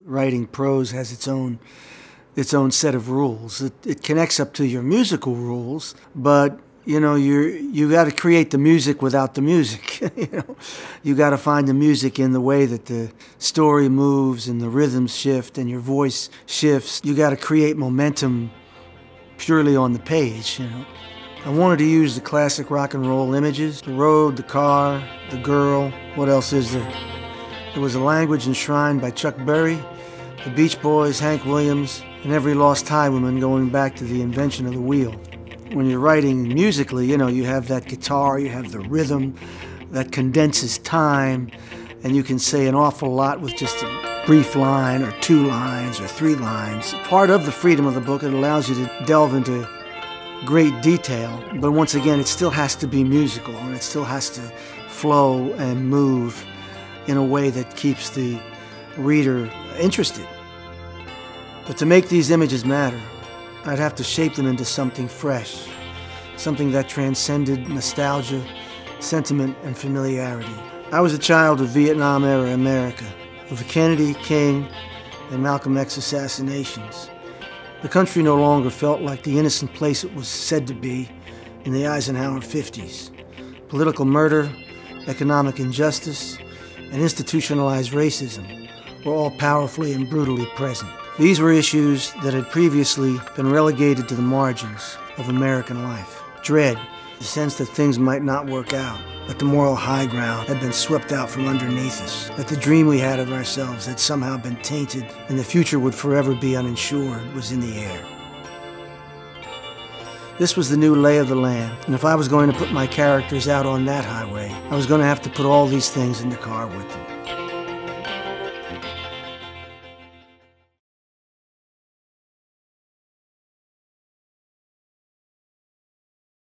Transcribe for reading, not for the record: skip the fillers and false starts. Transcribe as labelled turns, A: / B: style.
A: Writing prose has its own set of rules. It connects up to your musical rules, but you got to create the music without the music. You got to find the music in the way that the story moves and the rhythms shift and your voice shifts. You got to create momentum purely on the page. I wanted to use the classic rock and roll images: the road, the car, the girl. What else is there? There was a language enshrined by Chuck Berry, the Beach Boys, Hank Williams, and every lost highwayman going back to the invention of the wheel. When you're writing musically, you have that guitar, you have the rhythm that condenses time, and you can say an awful lot with just a brief line or 2 lines or 3 lines. Part of the freedom of the book, it allows you to delve into great detail, but once again, it still has to be musical, and it still has to flow and move in a way that keeps the reader interested. But to make these images matter, I'd have to shape them into something fresh, something that transcended nostalgia, sentiment, and familiarity. I was a child of Vietnam-era America, of the Kennedy, King, and Malcolm X assassinations. The country no longer felt like the innocent place it was said to be in the Eisenhower 50s. Political murder, economic injustice, and institutionalized racism were all powerfully and brutally present. These were issues that had previously been relegated to the margins of American life. Dread, the sense that things might not work out, that the moral high ground had been swept out from underneath us, that the dream we had of ourselves had somehow been tainted and the future would forever be uninsured, was in the air. This was the new lay of the land, and if I was going to put my characters out on that highway, I was going to have to put all these things in the car with them.